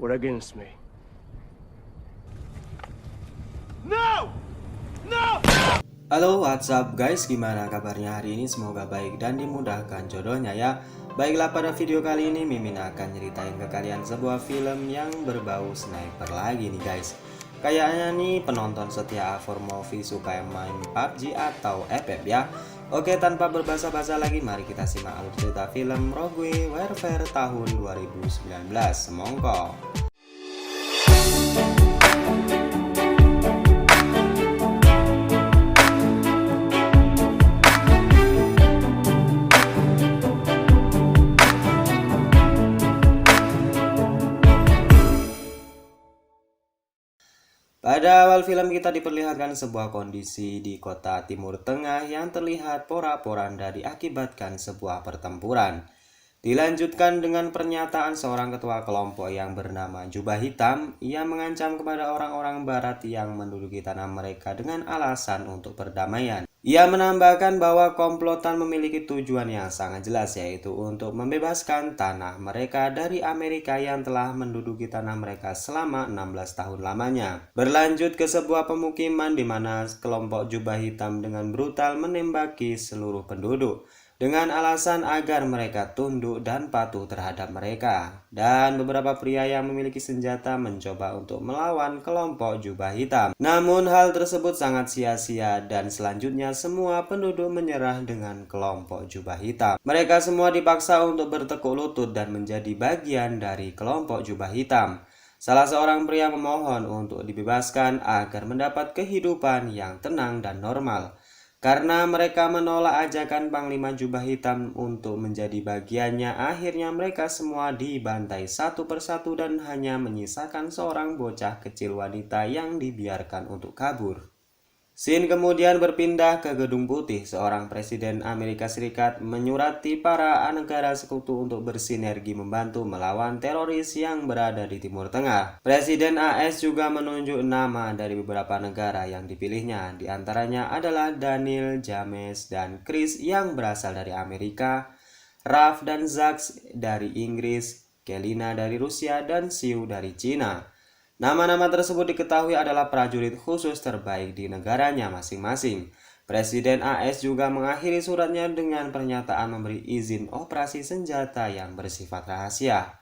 or against me. No! No! Halo, what's up guys? Gimana kabarnya hari ini? Semoga baik dan dimudahkan jodohnya ya. Baiklah, pada video kali ini Mimin akan nyeritain ke kalian sebuah film yang berbau sniper lagi nih guys. Kayaknya nih penonton setia A4 Movie suka yang main PUBG atau FF ya. Oke, tanpa berbasa-basa lagi, mari kita simak alur cerita film Rogue Warfare tahun 2019. Semongko. Pada awal film kita diperlihatkan sebuah kondisi di kota Timur Tengah yang terlihat porak-poranda diakibatkan sebuah pertempuran. Dilanjutkan dengan pernyataan seorang ketua kelompok yang bernama Jubah Hitam. Ia mengancam kepada orang-orang barat yang menduduki tanah mereka dengan alasan untuk perdamaian. Ia menambahkan bahwa komplotan memiliki tujuan yang sangat jelas, yaitu untuk membebaskan tanah mereka dari Amerika yang telah menduduki tanah mereka selama 16 tahun lamanya. Berlanjut ke sebuah pemukiman di mana kelompok Jubah Hitam dengan brutal menembaki seluruh penduduk dengan alasan agar mereka tunduk dan patuh terhadap mereka. Dan beberapa pria yang memiliki senjata mencoba untuk melawan kelompok Jubah Hitam. Namun hal tersebut sangat sia-sia dan selanjutnya semua penduduk menyerah dengan kelompok Jubah Hitam. Mereka semua dipaksa untuk bertekuk lutut dan menjadi bagian dari kelompok Jubah Hitam. Salah seorang pria memohon untuk dibebaskan agar mendapat kehidupan yang tenang dan normal. Karena mereka menolak ajakan Panglima Jubah Hitam untuk menjadi bagiannya, akhirnya mereka semua dibantai satu persatu dan hanya menyisakan seorang bocah kecil wanita yang dibiarkan untuk kabur. Scene kemudian berpindah ke Gedung Putih. Seorang Presiden Amerika Serikat menyurati para negara sekutu untuk bersinergi membantu melawan teroris yang berada di Timur Tengah. Presiden AS juga menunjuk nama dari beberapa negara yang dipilihnya. Di antaranya adalah Daniel, James, dan Chris yang berasal dari Amerika, Raf dan Zax dari Inggris, Kelina dari Rusia, dan Xiu dari Cina. Nama-nama tersebut diketahui adalah prajurit khusus terbaik di negaranya masing-masing. Presiden AS juga mengakhiri suratnya dengan pernyataan memberi izin operasi senjata yang bersifat rahasia.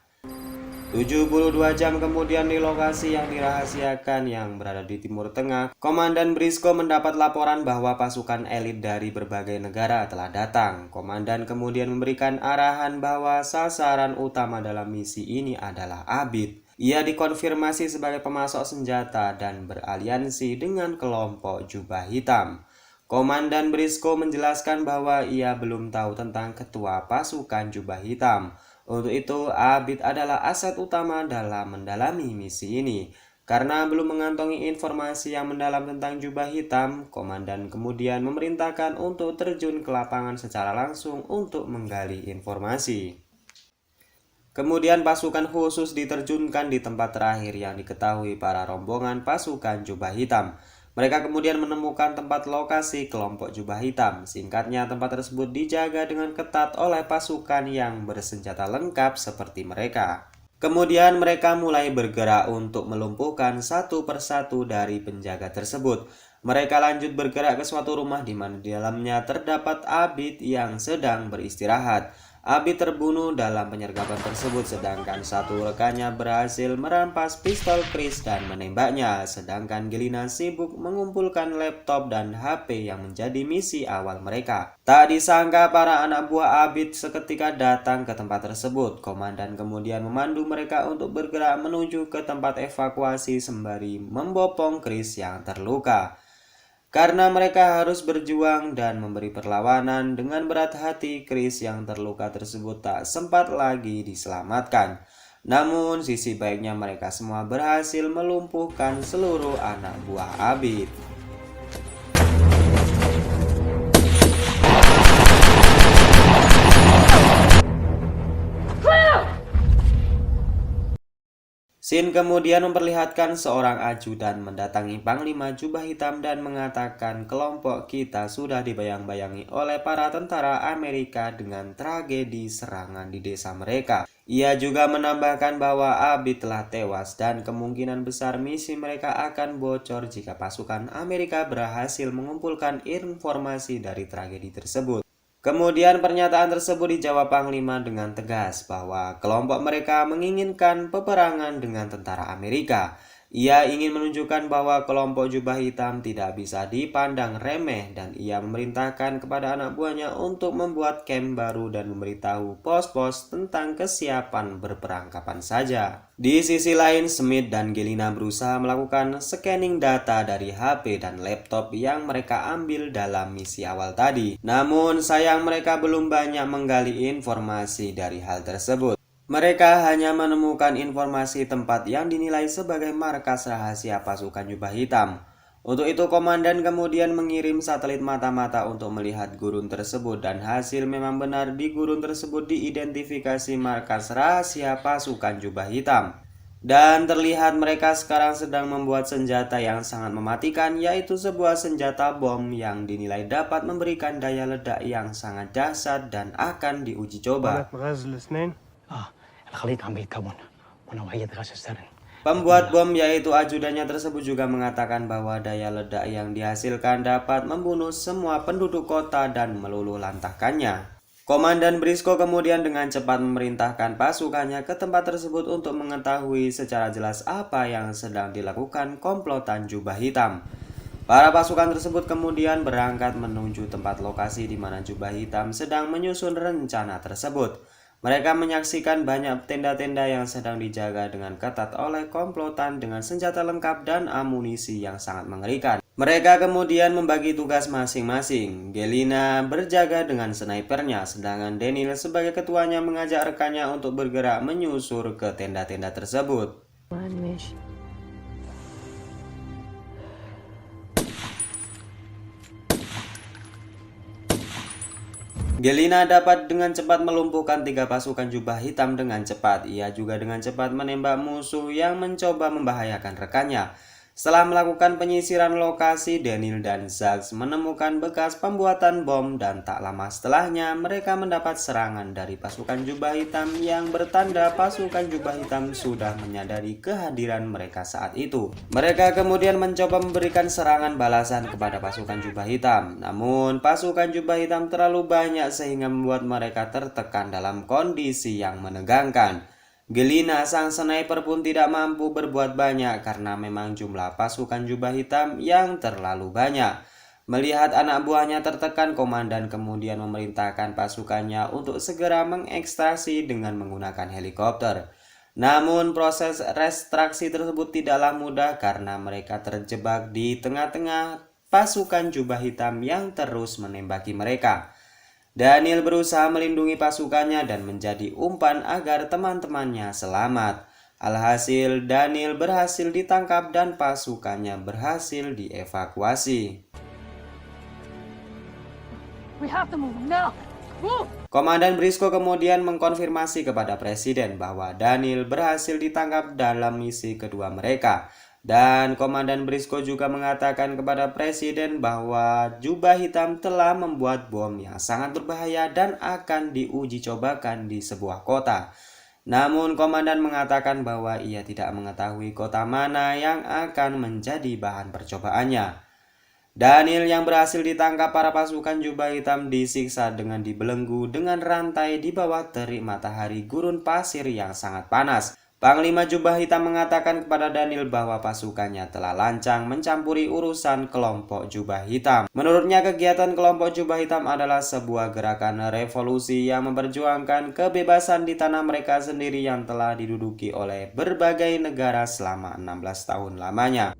72 jam kemudian di lokasi yang dirahasiakan yang berada di Timur Tengah, Komandan Briscoe mendapat laporan bahwa pasukan elit dari berbagai negara telah datang. Komandan kemudian memberikan arahan bahwa sasaran utama dalam misi ini adalah Abid. Ia dikonfirmasi sebagai pemasok senjata dan beraliansi dengan kelompok Jubah Hitam. Komandan Briscoe menjelaskan bahwa ia belum tahu tentang ketua pasukan Jubah Hitam. Untuk itu, Abid adalah aset utama dalam mendalami misi ini. Karena belum mengantongi informasi yang mendalam tentang Jubah Hitam, komandan kemudian memerintahkan untuk terjun ke lapangan secara langsung untuk menggali informasi. Kemudian pasukan khusus diterjunkan di tempat terakhir yang diketahui para rombongan pasukan Jubah Hitam. Mereka kemudian menemukan tempat lokasi kelompok Jubah Hitam. Singkatnya, tempat tersebut dijaga dengan ketat oleh pasukan yang bersenjata lengkap seperti mereka. Kemudian mereka mulai bergerak untuk melumpuhkan satu persatu dari penjaga tersebut. Mereka lanjut bergerak ke suatu rumah di mana di dalamnya terdapat Abid yang sedang beristirahat. Abid terbunuh dalam penyergapan tersebut, sedangkan satu rekannya berhasil merampas pistol Chris dan menembaknya, sedangkan Gelina sibuk mengumpulkan laptop dan HP yang menjadi misi awal mereka. Tak disangka para anak buah Abid seketika datang ke tempat tersebut. Komandan kemudian memandu mereka untuk bergerak menuju ke tempat evakuasi sembari membopong Chris yang terluka. Karena mereka harus berjuang dan memberi perlawanan dengan berat hati, Chris yang terluka tersebut tak sempat lagi diselamatkan. Namun sisi baiknya mereka semua berhasil melumpuhkan seluruh anak buah Abid. Scene kemudian memperlihatkan seorang ajudan mendatangi Panglima Jubah Hitam dan mengatakan kelompok kita sudah dibayang-bayangi oleh para tentara Amerika dengan tragedi serangan di desa mereka. Ia juga menambahkan bahwa Abid telah tewas dan kemungkinan besar misi mereka akan bocor jika pasukan Amerika berhasil mengumpulkan informasi dari tragedi tersebut. Kemudian pernyataan tersebut dijawab Panglima dengan tegas bahwa kelompok mereka menginginkan peperangan dengan tentara Amerika. Ia ingin menunjukkan bahwa kelompok jubah hitam tidak bisa dipandang remeh dan ia memerintahkan kepada anak buahnya untuk membuat camp baru dan memberitahu pos-pos tentang kesiapan berperang kapan saja. Di sisi lain, Smith dan Gelina berusaha melakukan scanning data dari HP dan laptop yang mereka ambil dalam misi awal tadi. Namun sayang mereka belum banyak menggali informasi dari hal tersebut. Mereka hanya menemukan informasi tempat yang dinilai sebagai markas rahasia pasukan jubah hitam. Untuk itu komandan kemudian mengirim satelit mata-mata untuk melihat gurun tersebut dan hasil memang benar di gurun tersebut diidentifikasi markas rahasia pasukan jubah hitam. Dan terlihat mereka sekarang sedang membuat senjata yang sangat mematikan, yaitu sebuah senjata bom yang dinilai dapat memberikan daya ledak yang sangat dahsyat dan akan diuji coba. الخليط عم بيتكون ونوعية غاز السرن. Pembuat bom yaitu ajudannya tersebut juga mengatakan bahwa daya ledak yang dihasilkan dapat membunuh semua penduduk kota dan meluluh lantahkannya. Komandan Briscoe kemudian dengan cepat memerintahkan pasukannya ke tempat tersebut untuk mengetahui secara jelas apa yang sedang dilakukan komplotan jubah hitam. Para pasukan tersebut kemudian berangkat menuju tempat lokasi di mana jubah hitam sedang menyusun rencana tersebut. Mereka menyaksikan banyak tenda-tenda yang sedang dijaga dengan ketat oleh komplotan dengan senjata lengkap dan amunisi yang sangat mengerikan. Mereka kemudian membagi tugas masing-masing. Gelina berjaga dengan snipernya, sedangkan Daniel sebagai ketuanya mengajak rekannya untuk bergerak menyusur ke tenda-tenda tersebut. Gelina dapat dengan cepat melumpuhkan 3 pasukan jubah hitam dengan cepat. Ia juga dengan cepat menembak musuh yang mencoba membahayakan rekannya. Setelah melakukan penyisiran lokasi, Daniel dan Zax menemukan bekas pembuatan bom dan tak lama setelahnya mereka mendapat serangan dari pasukan jubah hitam yang bertanda pasukan jubah hitam sudah menyadari kehadiran mereka saat itu. Mereka kemudian mencoba memberikan serangan balasan kepada pasukan jubah hitam. Namun pasukan jubah hitam terlalu banyak sehingga membuat mereka tertekan dalam kondisi yang menegangkan. Gelina sang sniper pun tidak mampu berbuat banyak karena memang jumlah pasukan jubah hitam yang terlalu banyak. Melihat anak buahnya tertekan, komandan kemudian memerintahkan pasukannya untuk segera mengekstraksi dengan menggunakan helikopter. Namun proses ekstraksi tersebut tidaklah mudah karena mereka terjebak di tengah-tengah pasukan jubah hitam yang terus menembaki mereka. Daniel berusaha melindungi pasukannya dan menjadi umpan agar teman-temannya selamat. Alhasil, Daniel berhasil ditangkap dan pasukannya berhasil dievakuasi. Komandan Briscoe kemudian mengkonfirmasi kepada Presiden bahwa Daniel berhasil ditangkap dalam misi kedua mereka. Dan Komandan Briscoe juga mengatakan kepada Presiden bahwa jubah hitam telah membuat bom yang sangat berbahaya dan akan diuji cobakan di sebuah kota. Namun Komandan mengatakan bahwa ia tidak mengetahui kota mana yang akan menjadi bahan percobaannya. Daniel yang berhasil ditangkap para pasukan jubah hitam disiksa dengan dibelenggu dengan rantai di bawah terik matahari gurun pasir yang sangat panas. Panglima jubah hitam mengatakan kepada Daniel bahwa pasukannya telah lancang mencampuri urusan kelompok jubah hitam. Menurutnya kegiatan kelompok jubah hitam adalah sebuah gerakan revolusi yang memperjuangkan kebebasan di tanah mereka sendiri yang telah diduduki oleh berbagai negara selama 16 tahun lamanya.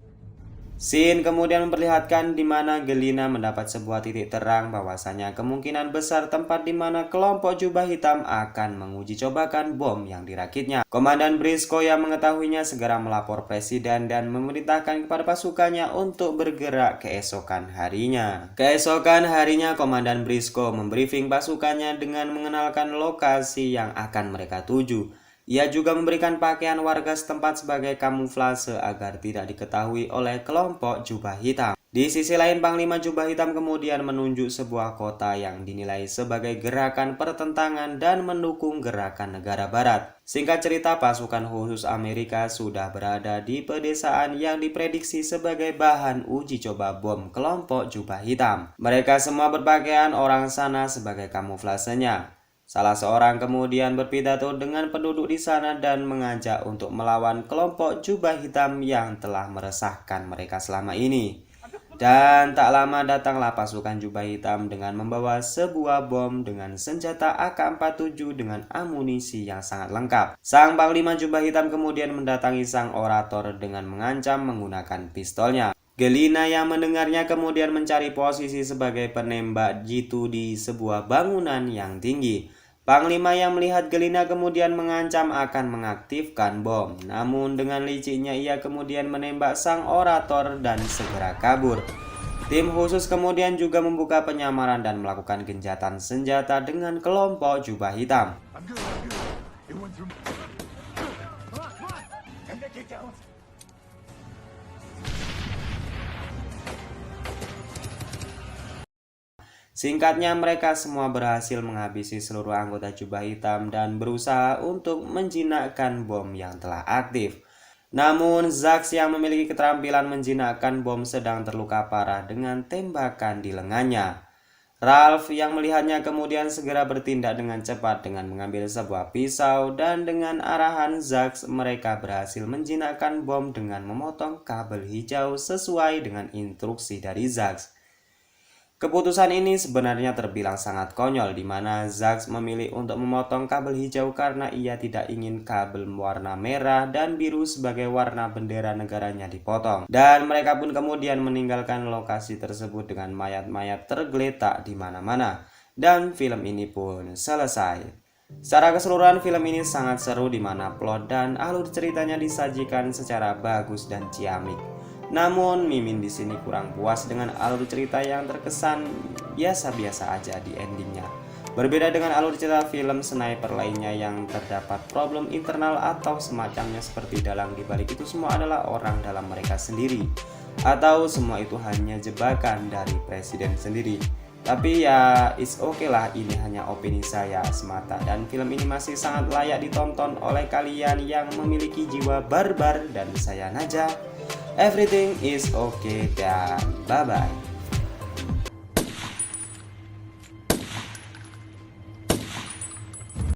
Scene kemudian memperlihatkan di mana Gelina mendapat sebuah titik terang bahwasanya kemungkinan besar tempat di mana kelompok jubah hitam akan menguji cobakan bom yang dirakitnya. Komandan Briscoe yang mengetahuinya segera melapor Presiden dan memerintahkan kepada pasukannya untuk bergerak keesokan harinya. Keesokan harinya Komandan Briscoe membriefing pasukannya dengan mengenalkan lokasi yang akan mereka tuju. Ia juga memberikan pakaian warga setempat sebagai kamuflase agar tidak diketahui oleh kelompok jubah hitam. Di sisi lain, Panglima Jubah Hitam kemudian menunjuk sebuah kota yang dinilai sebagai gerakan pertentangan dan mendukung gerakan negara barat. Singkat cerita, pasukan khusus Amerika sudah berada di pedesaan yang diprediksi sebagai bahan uji coba bom kelompok Jubah Hitam. Mereka semua berpakaian orang sana sebagai kamuflasenya. Salah seorang kemudian berpidato dengan penduduk di sana dan mengajak untuk melawan kelompok Jubah Hitam yang telah meresahkan mereka selama ini. Dan tak lama datanglah pasukan Jubah Hitam dengan membawa sebuah bom dengan senjata AK-47 dengan amunisi yang sangat lengkap. Sang Panglima Jubah Hitam kemudian mendatangi sang orator dengan mengancam menggunakan pistolnya. Gelina yang mendengarnya kemudian mencari posisi sebagai penembak jitu di sebuah bangunan yang tinggi. Panglima yang melihat Gelina kemudian mengancam akan mengaktifkan bom. Namun dengan liciknya ia kemudian menembak sang orator dan segera kabur. Tim khusus kemudian juga membuka penyamaran dan melakukan gencatan senjata dengan kelompok Jubah Hitam. Singkatnya, mereka semua berhasil menghabisi seluruh anggota Jubah Hitam dan berusaha untuk menjinakkan bom yang telah aktif. Namun, Zax yang memiliki keterampilan menjinakkan bom sedang terluka parah dengan tembakan di lengannya. Ralph yang melihatnya kemudian segera bertindak dengan cepat dengan mengambil sebuah pisau, dan dengan arahan Zax mereka berhasil menjinakkan bom dengan memotong kabel hijau sesuai dengan instruksi dari Zax. Keputusan ini sebenarnya terbilang sangat konyol, di mana Zax memilih untuk memotong kabel hijau karena ia tidak ingin kabel warna merah dan biru sebagai warna bendera negaranya dipotong. Dan mereka pun kemudian meninggalkan lokasi tersebut dengan mayat-mayat tergeletak di mana-mana. Dan film ini pun selesai. Secara keseluruhan film ini sangat seru, di mana plot dan alur ceritanya disajikan secara bagus dan ciamik. Namun Mimin di sini kurang puas dengan alur cerita yang terkesan biasa-biasa aja di endingnya. Berbeda dengan alur cerita film sniper lainnya yang terdapat problem internal atau semacamnya, seperti dalang dibalik itu semua adalah orang dalam mereka sendiri, atau semua itu hanya jebakan dari presiden sendiri. Tapi ya it's okay lah, ini hanya opini saya semata, dan film ini masih sangat layak ditonton oleh kalian yang memiliki jiwa barbar. Dan saya Naja, everything is okay dan bye bye.